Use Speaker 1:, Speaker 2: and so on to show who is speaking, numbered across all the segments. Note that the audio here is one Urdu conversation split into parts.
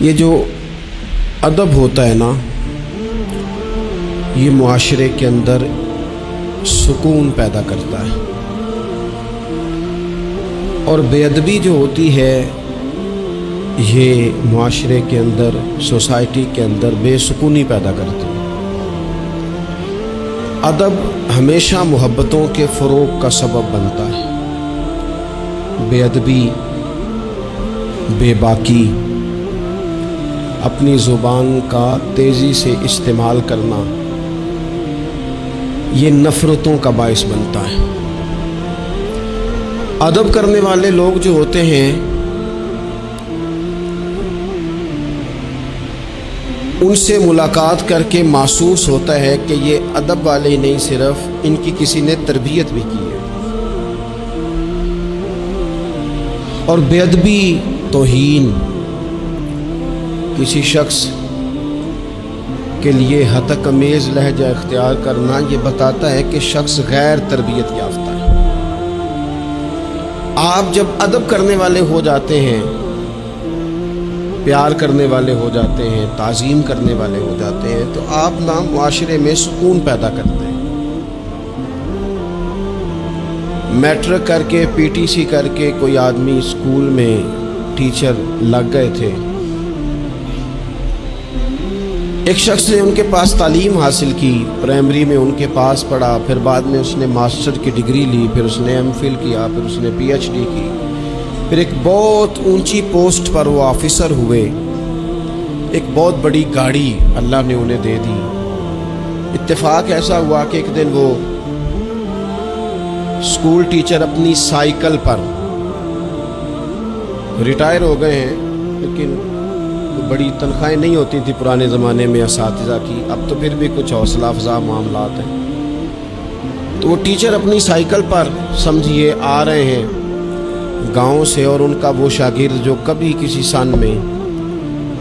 Speaker 1: یہ جو ادب ہوتا ہے نا، یہ معاشرے کے اندر سکون پیدا کرتا ہے، اور بے ادبی جو ہوتی ہے یہ معاشرے کے اندر، سوسائٹی کے اندر بے سکونی پیدا کرتی ہے۔ ادب ہمیشہ محبتوں کے فروغ کا سبب بنتا ہے۔ بے ادبی، بے باکی، اپنی زبان کا تیزی سے استعمال کرنا، یہ نفرتوں کا باعث بنتا ہے۔ ادب کرنے والے لوگ جو ہوتے ہیں ان سے ملاقات کر کے محسوس ہوتا ہے کہ یہ ادب والے ہی نہیں، صرف ان کی کسی نے تربیت بھی کی ہے۔ اور بے ادبی، توہین، کسی شخص کے لیے ہتک لہجہ اختیار کرنا، یہ بتاتا ہے کہ شخص غیر تربیت یافتہ ہے۔ آپ جب ادب کرنے والے ہو جاتے ہیں، پیار کرنے والے ہو جاتے ہیں، تعظیم کرنے والے ہو جاتے ہیں، تو آپ نا معاشرے میں سکون پیدا کرتے ہیں۔ میٹرک کر کے، پی ٹی سی کر کے کوئی آدمی اسکول میں ٹیچر لگ گئے تھے، ایک شخص نے ان کے پاس تعلیم حاصل کی، پرائمری میں ان کے پاس پڑھا، پھر بعد میں اس نے ماسٹر کی ڈگری لی، پھر اس نے ایم فل کیا، پھر اس نے پی ایچ ڈی کی، پھر ایک بہت اونچی پوسٹ پر وہ آفیسر ہوئے، ایک بہت بڑی گاڑی اللہ نے انہیں دے دی۔ اتفاق ایسا ہوا کہ ایک دن وہ اسکول ٹیچر اپنی سائیکل پر، ریٹائر ہو گئے ہیں لیکن بڑی تنخواہیں نہیں ہوتی تھی پرانے زمانے میں اساتذہ کی، اب تو پھر بھی کچھ حوصلہ افزا معاملات ہیں۔ تو وہ ٹیچر اپنی سائیکل پر سمجھیے آ رہے ہیں گاؤں سے، اور ان کا وہ شاگرد جو کبھی کسی سن میں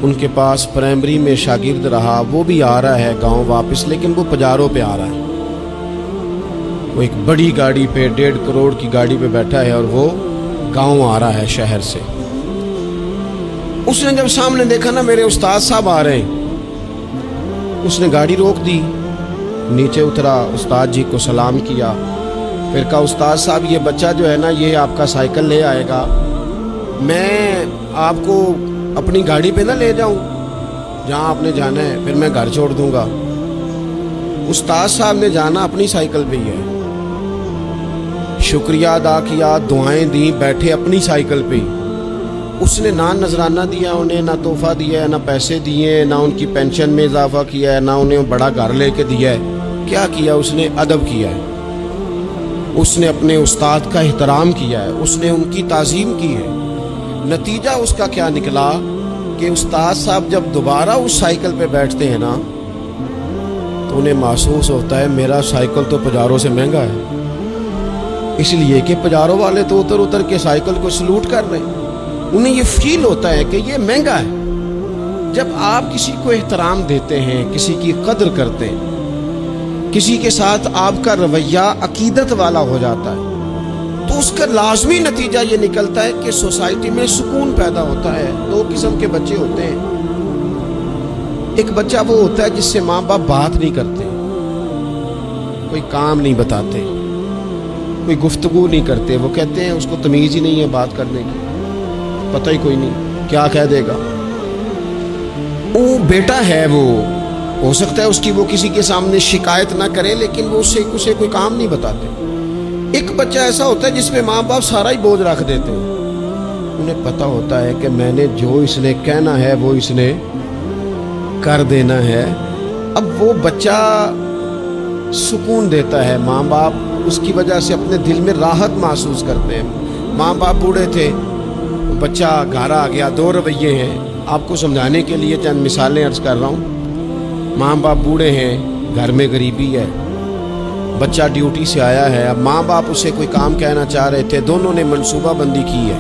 Speaker 1: ان کے پاس پرائمری میں شاگرد رہا، وہ بھی آ رہا ہے گاؤں واپس، لیکن وہ پجاروں پہ آ رہا ہے۔ وہ ایک بڑی گاڑی پہ، 1.5 کروڑ کی گاڑی پہ بیٹھا ہے، اور وہ گاؤں آ رہا ہے شہر سے۔ اس نے جب سامنے دیکھا نا میرے استاد صاحب آ رہے ہیں، اس نے گاڑی روک دی، نیچے اترا، استاد جی کو سلام کیا، پھر کہا استاد صاحب یہ بچہ جو ہے نا یہ آپ کا سائیکل لے آئے گا، میں آپ کو اپنی گاڑی پہ نہ لے جاؤں جہاں آپ نے جانا ہے، پھر میں گھر چھوڑ دوں گا۔ استاد صاحب نے جانا اپنی سائیکل پہ ہی ہے، شکریہ ادا کیا، دعائیں دیں، بیٹھے اپنی سائیکل پہ ہی۔ اس نے نہ نذرانہ دیا انہیں، نہ تحفہ دیا ہے، نہ پیسے دیے، نہ ان کی پینشن میں اضافہ کیا ہے، نہ انہیں بڑا گھر لے کے دیا ہے۔ کیا کیا اس نے؟ ادب کیا ہے۔ اس نے اپنے استاد کا احترام کیا ہے، اس نے ان کی تعظیم کی ہے۔ نتیجہ اس کا کیا نکلا کہ استاد صاحب جب دوبارہ اس سائیکل پہ بیٹھتے ہیں نا تو انہیں محسوس ہوتا ہے میرا سائیکل تو پجاروں سے مہنگا ہے، اس لیے کہ پجاروں والے تو اتر اتر کے سائیکل کو سلوٹ کر رہے ہیں، انہیں یہ فیل ہوتا ہے کہ یہ مہنگا ہے۔ جب آپ کسی کو احترام دیتے ہیں، کسی کی قدر کرتے ہیں، کسی کے ساتھ آپ کا رویہ عقیدت والا ہو جاتا ہے، تو اس کا لازمی نتیجہ یہ نکلتا ہے کہ سوسائٹی میں سکون پیدا ہوتا ہے۔ دو قسم کے بچے ہوتے ہیں، ایک بچہ وہ ہوتا ہے جس سے ماں باپ بات نہیں کرتے، کوئی کام نہیں بتاتے، کوئی گفتگو نہیں کرتے، وہ کہتے ہیں اس کو تمیز ہی نہیں ہے بات کرنے کی، پتہ ہی کوئی نہیں کیا کہہ دے گا۔ وہ بیٹا ہے، وہ ہو سکتا ہے اس کی وہ کسی کے سامنے شکایت نہ کرے، لیکن وہ اسے کوئی کام نہیں بتاتے۔ ایک بچہ ایسا ہوتا ہے جس پہ ماں باپ سارا ہی بوجھ رکھ دیتے ہیں، انہیں پتہ ہوتا ہے کہ میں نے جو اس نے کہنا ہے وہ اس نے کر دینا ہے۔ اب وہ بچہ سکون دیتا ہے، ماں باپ اس کی وجہ سے اپنے دل میں راحت محسوس کرتے ہیں۔ ماں باپ بوڑھے تھے، بچہ گھر آ گیا، دو رویے ہیں، آپ کو سمجھانے کے لیے چند مثالیں عرض کر رہا ہوں۔ ماں باپ بوڑھے ہیں، گھر میں غریبی ہے، بچہ ڈیوٹی سے آیا ہے، اب ماں باپ اسے کوئی کام کہنا چاہ رہے تھے، دونوں نے منصوبہ بندی کی ہے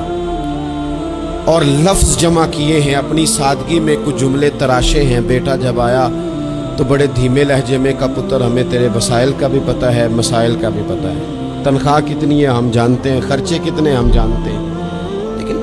Speaker 1: اور لفظ جمع کیے ہیں، اپنی سادگی میں کچھ جملے تراشے ہیں۔ بیٹا جب آیا تو بڑے دھیمے لہجے میں کہا پتر ہمیں تیرے وسائل کا بھی پتہ ہے، مسائل کا بھی پتہ ہے، تنخواہ کتنی ہے ہم جانتے ہیں، خرچے کتنے ہم جانتے ہیں، لیکن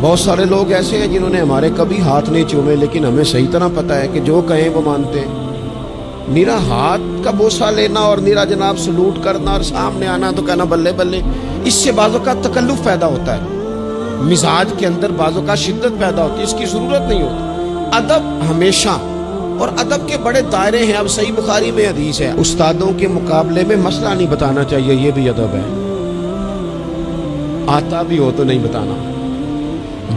Speaker 1: بہت سارے لوگ ایسے ہیں جنہوں نے ہمارے کبھی ہاتھ نہیں چومے، لیکن ہمیں صحیح طرح پتہ ہے کہ جو کہیں وہ مانتے ہیں۔ میرا ہاتھ کا بوسہ لینا اور میرا جناب سلوٹ کرنا اور سامنے آنا تو کہنا بلے بلے، اس سے بعضوں کا تکلف پیدا ہوتا ہے، مزاج کے اندر بعضوں کا شدت پیدا ہوتی ہے، اس کی ضرورت نہیں ہوتی۔ ادب ہمیشہ، اور ادب کے بڑے دائرے ہیں۔ اب صحیح بخاری میں حدیث ہے، استادوں کے مقابلے میں مسئلہ نہیں بتانا چاہیے، یہ بھی ادب ہے۔ آتا بھی ہو تو نہیں بتانا،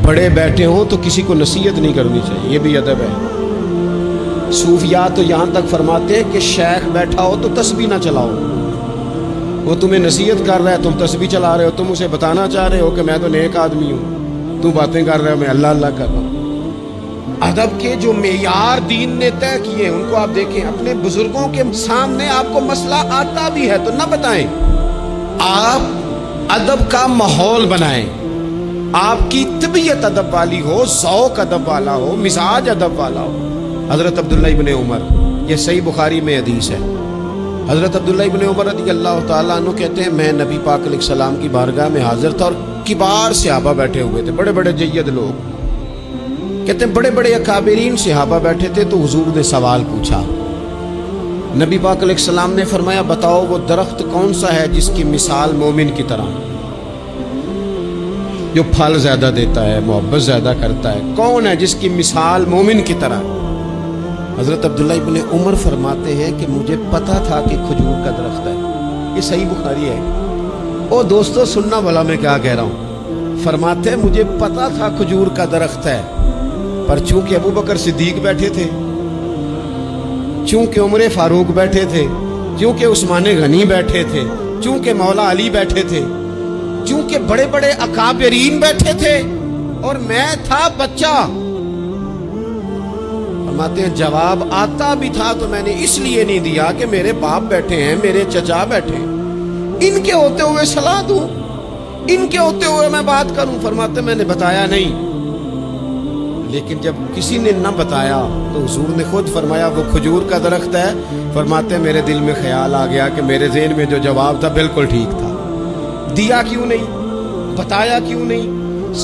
Speaker 1: بڑے بیٹھے ہوں تو کسی کو نصیحت نہیں کرنی چاہیے، یہ بھی ادب ہے۔ صوفیاء تو یہاں تک فرماتے ہیں کہ شیخ بیٹھا ہو تو تسبیح نہ چلاؤ، وہ تمہیں نصیحت کر رہا ہے، تم تسبیح چلا رہے ہو، تم اسے بتانا چاہ رہے ہو کہ میں تو نیک آدمی ہوں، تم باتیں کر رہے ہو میں اللہ اللہ کر رہا ہوں۔ ادب کے جو معیار دین نے طے کیے ان کو آپ دیکھیں، اپنے بزرگوں کے سامنے آپ کو مسئلہ آتا بھی ہے تو نہ بتائیں، آپ ادب کا ماحول بنائیں، آپ کی طبیعت ادب والی ہو، ذوق ادب والا ہو، مزاج ادب والا ہو۔ حضرت عبداللہ ابن عمر، یہ صحیح بخاری میں حدیث ہے، حضرت عبداللہ ابن عمر رضی اللہ تعالیٰ عنہ کہتے ہیں میں نبی پاک علیہ السلام کی بارگاہ میں حاضر تھا اور کبار صحابہ بیٹھے ہوئے تھے، بڑے بڑے جید لوگ، کہتے ہیں بڑے بڑے اکابرین صحابہ بیٹھے تھے، تو حضور نے سوال پوچھا، نبی پاک علیہ السلام نے فرمایا بتاؤ وہ درخت کون سا ہے جس کی مثال مومن کی طرح، جو پھل زیادہ دیتا ہے، محبت زیادہ کرتا ہے، کون ہے جس کی مثال مومن کی طرح؟ حضرت عبداللہ ابن عمر فرماتے ہیں کہ مجھے پتا تھا کہ کھجور کا درخت ہے، یہ صحیح بخاری ہے۔ او دوستو سننا بھلا میں کیا کہہ رہا ہوں، فرماتے ہیں مجھے پتا تھا کھجور کا درخت ہے، پر چونکہ ابو بکر صدیق بیٹھے تھے، چونکہ عمر فاروق بیٹھے تھے، چونکہ عثمان غنی بیٹھے تھے، چونکہ مولا علی بیٹھے تھے، چونکہ بڑے بڑے اکابرین بیٹھے تھے اور میں تھا بچہ، فرماتے ہیں جواب آتا بھی تھا تو میں نے اس لیے نہیں دیا کہ میرے باپ بیٹھے ہیں، میرے چچا بیٹھے ہیں، ان کے ہوتے ہوئے صلاح دوں، ان کے ہوتے ہوئے میں بات کروں؟ فرماتے میں نے بتایا نہیں، لیکن جب کسی نے نہ بتایا تو حضور نے خود فرمایا وہ کھجور کا درخت ہے، فرماتے میرے دل میں خیال آ گیا کہ میرے ذہن میں جو جواب تھا بالکل ٹھیک تھا، دیا کیوں نہیں، بتایا کیوں نہیں؟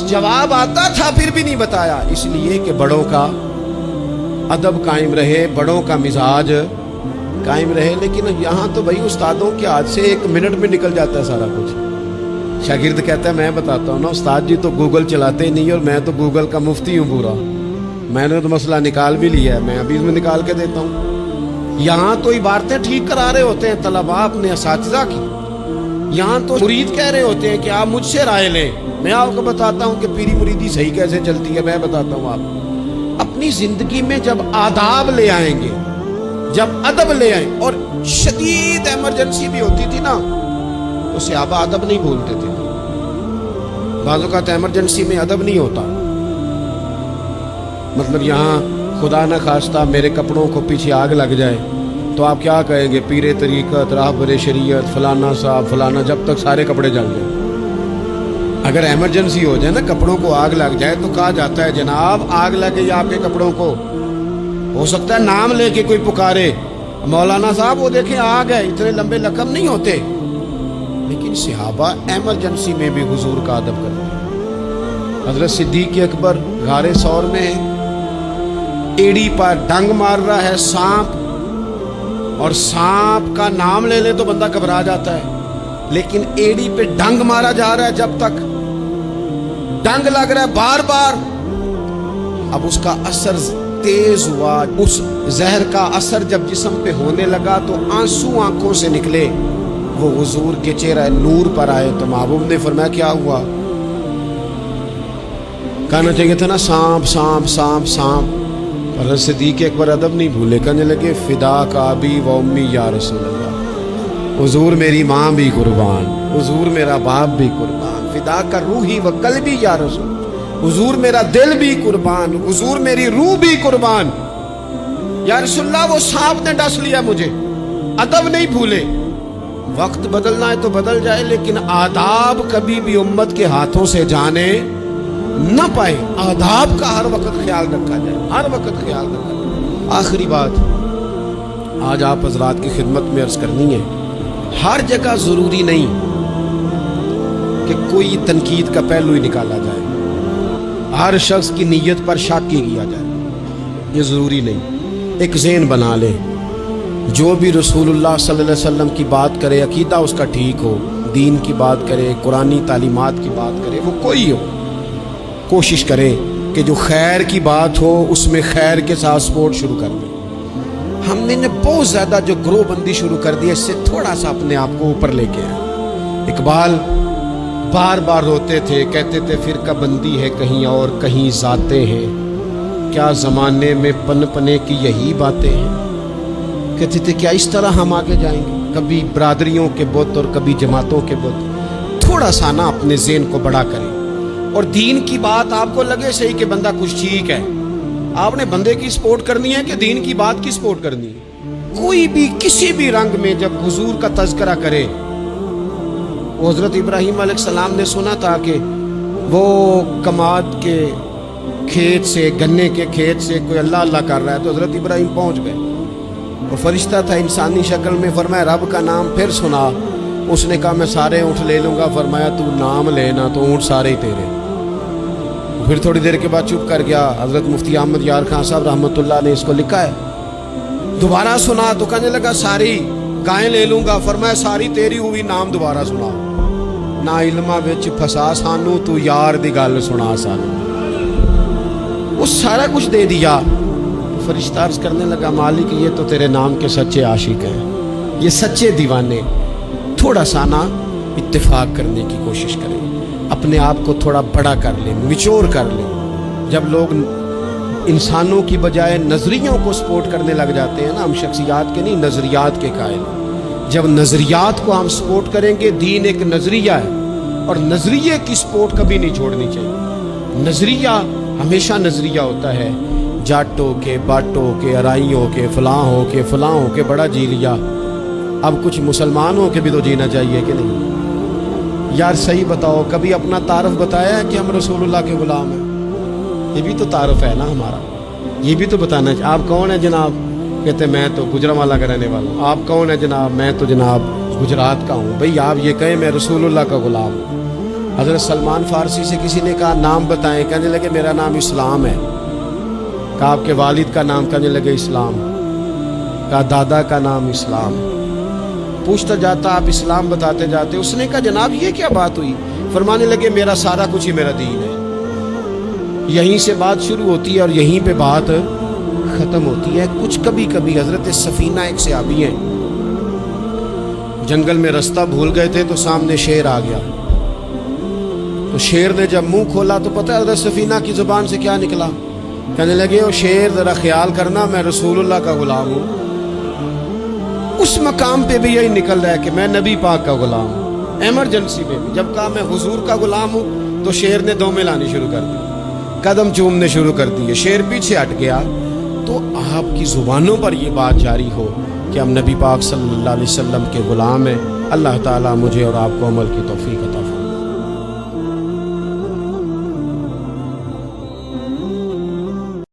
Speaker 1: جواب آتا تھا پھر بھی نہیں بتایا، اس لیے کہ بڑوں کا ادب قائم رہے، بڑوں کا مزاج قائم رہے۔ لیکن یہاں تو بھائی استادوں کے ہاتھ سے 1 منٹ میں نکل جاتا ہے سارا کچھ، شاگرد کہتا ہے میں بتاتا ہوں نا استاد جی تو گوگل چلاتے ہی نہیں، اور میں تو گوگل کا مفتی ہوں پورا، میں نے تو مسئلہ نکال بھی لیا ہے، میں ابھی اس میں نکال کے دیتا ہوں۔ یہاں تو عبارتیں ٹھیک کرا رہے ہوتے ہیں طلباء اپنے اساتذہ کی، یہاں تو مرید کہہ رہے ہوتے ہیں کہ آپ مجھ سے رائے لیں، میں آپ کو بتاتا ہوں کہ پیری مریدی صحیح کیسے چلتی ہے، میں بتاتا ہوں آپ اپنی زندگی میں جب آداب لے آئیں گے، جب ادب لے آئیں، اور شدید ایمرجنسی بھی ہوتی تھی نا تو صحابہ ادب نہیں بھولتے تھے، بعض اوقات ایمرجنسی میں ادب نہیں ہوتا، مطلب یہاں خدا نہ خواستہ میرے کپڑوں کو پیچھے آگ لگ جائے تو آپ کیا کہیں گے، پیر طریقت، راہبر شریعت، فلانا صاحب فلانا، جب تک سارے کپڑے جل جائیں۔ اگر ایمرجنسی ہو جائے نا، کپڑوں کو آگ لگ جائے تو کہا جاتا ہے جناب آگ لگ گئی آپ کے کپڑوں کو، ہو سکتا ہے نام لے کے کوئی پکارے مولانا صاحب وہ دیکھیں آگ ہے، اتنے لمبے لقب نہیں ہوتے، لیکن صحابہ ایمرجنسی میں بھی حضور کا ادب کرتے ہیں۔ حضرت صدیق اکبر غار ثور میں ایڑی پر ڈنگ مار رہا ہے سانپ، اور سانپ کا نام لے لے تو بندہ گھبرا جاتا ہے، لیکن ایڑی پہ ڈنگ مارا جا رہا ہے، جب تک ڈنگ لگ رہا ہے بار بار، اب اس کا اثر تیز ہوا، اس زہر کا اثر جب جسم پہ ہونے لگا تو آنسو آنکھوں سے نکلے، وہ حضور کے چہرہ نور پر آئے تو محبوب نے فرمایا کیا ہوا؟ کہنا چاہیے تھا نا سانپ سانپ سانپ سانپ، حضرت صدیق اکبر ادب نہیں بھولے، کہنے لگے فدا کا ابی و امی یا رسول اللہ، حضور میری ماں بھی قربان، حضور میرا باپ بھی قربان، فدا کا روحی و قلبی یا رسول، حضور میرا دل بھی قربان، حضور میری روح بھی قربان، یا رسول اللہ وہ سانپ نے ڈس لیا مجھے، ادب نہیں بھولے۔ وقت بدلنا ہے تو بدل جائے، لیکن آداب کبھی بھی امت کے ہاتھوں سے جانے نہ پائے، آداب کا ہر وقت خیال رکھا جائے، ہر وقت خیال رکھا جائے۔ آخری بات آج آپ حضرات کی خدمت میں عرض کرنی ہے، ہر جگہ ضروری نہیں کہ کوئی تنقید کا پہلو ہی نکالا جائے، ہر شخص کی نیت پر شک ہی کیا جائے، یہ ضروری نہیں۔ ایک ذہن بنا لے، جو بھی رسول اللہ صلی اللہ علیہ وسلم کی بات کرے، عقیدہ اس کا ٹھیک ہو، دین کی بات کرے، قرآنی تعلیمات کی بات کرے، وہ کوئی ہو، کوشش کرے کہ جو خیر کی بات ہو اس میں خیر کے ساتھ سپورٹ شروع کر دیں۔ ہم نے بہت زیادہ جو گروہ بندی شروع کر دی ہے، اس سے تھوڑا سا اپنے آپ کو اوپر لے کے آئے۔ اقبال بار بار روتے تھے، کہتے تھے فرقہ بندی ہے کہیں اور کہیں ذاتیں ہیں، کیا زمانے میں پن پنے کی یہی باتیں ہیں۔ کہتے تھے کیا اس طرح ہم آگے جائیں گے، کبھی برادریوں کے بت اور کبھی جماعتوں کے بت۔ تھوڑا سا نا اپنے ذہن کو بڑا کریں، اور دین کی بات آپ کو لگے صحیح کہ بندہ کچھ ٹھیک ہے، آپ نے بندے کی سپورٹ کرنی ہے کہ دین کی بات کی سپورٹ کرنی ہے۔ کوئی بھی کسی بھی رنگ میں جب حضور کا تذکرہ کرے، وہ حضرت ابراہیم علیہ السلام نے سنا تھا کہ وہ کماد کے کھیت سے، گنے کے کھیت سے کوئی اللہ اللہ کر رہا ہے، تو حضرت ابراہیم پہنچ گئے۔ وہ فرشتہ تھا انسانی شکل میں، فرمایا رب کا نام پھر سنا۔ اس نے کہا میں سارے اونٹ لے لوں گا، فرمایا تو نام لینا تو اونٹ سارے ہی تیرے۔ پھر تھوڑی دیر کے بعد چپ کر گیا۔ حضرت مفتی احمد یار خان صاحب رحمۃ اللہ نے اس کو لکھا ہے۔ دوبارہ سنا تو کہنے لگا ساری گائیں لے لوں گا، فرمایا ساری تیری ہوئی، نام دوبارہ سنا۔ نا علمہ وچ پھسا سانو، تو یار دی گل سنا سانو۔ وہ سارا کچھ دے دیا۔ فرشتہ عرض کرنے لگا مالک یہ تو تیرے نام کے سچے عاشق ہیں، یہ سچے دیوانے۔ تھوڑا سا نا اتفاق کرنے کی کوشش کریں، اپنے آپ کو تھوڑا بڑا کر لیں، میچور کر لیں۔ جب لوگ انسانوں کی بجائے نظریوں کو سپورٹ کرنے لگ جاتے ہیں نا، ہم شخصیات کے نہیں نظریات کے قائل۔ جب نظریات کو ہم سپورٹ کریں گے، دین ایک نظریہ ہے اور نظریے کی سپورٹ کبھی نہیں چھوڑنی چاہیے۔ نظریہ ہمیشہ نظریہ ہوتا ہے، جٹ ہو کے، بٹ ہو کے، ارائی ہو کے، فلاں ہو کے، فلاں ہو کے بڑا جی لیا، اب کچھ مسلمان ہو کے بھی تو جینا چاہیے کہ نہیں؟ یار صحیح بتاؤ، کبھی اپنا تعارف بتایا ہے کہ ہم رسول اللہ کے غلام ہیں؟ یہ بھی تو تعارف ہے نا ہمارا، یہ بھی تو بتانا چاہیے۔ آپ کون ہیں جناب؟ کہتے میں تو گجرانوالہ کا رہنے والا ہوں۔ آپ کون ہیں جناب؟ میں تو جناب گجرات کا ہوں۔ بھئی آپ یہ کہیں میں رسول اللہ کا غلام ہوں۔ حضرت سلمان فارسی سے کسی نے کہا نام بتائیں، کہنے لگے میرا نام اسلام ہے۔ کہا آپ کے والد کا نام؟ کہنے لگے اسلام۔ کہا دادا کا نام اسلام۔ پوچھتا جاتا آپ اسلام بتاتے جاتے۔ اس نے کہا جناب یہ کیا بات ہوئی؟ فرمانے لگے میرا سارا کچھ ہی میرا دین ہے۔ یہیں سے بات شروع ہوتی ہے اور یہیں پہ بات ختم ہوتی ہے۔ کچھ کبھی کبھی حضرت سفینہ ایک صحابی ہیں، جنگل میں رستہ بھول گئے تھے تو سامنے شیر آ گیا، تو شیر نے جب منہ کھولا تو پتہ ہے حضرت سفینہ کی زبان سے کیا نکلا؟ کہنے لگے او شیر ذرا خیال کرنا میں رسول اللہ کا غلام ہوں۔ اس مقام پہ بھی یہی نکل رہا ہے کہ میں نبی پاک کا غلام ہوں۔ ایمرجنسی میں بھی جب کہا میں حضور کا غلام ہوں تو شیر نے دومیں لانی شروع کر دی، قدم چومنے شروع کر دیے، شیر پیچھے ہٹ گیا۔ تو آپ کی زبانوں پر یہ بات جاری ہو کہ ہم نبی پاک صلی اللہ علیہ وسلم کے غلام ہیں۔ اللہ تعالیٰ مجھے اور آپ کو عمل کی توفیق عطا فرمائے۔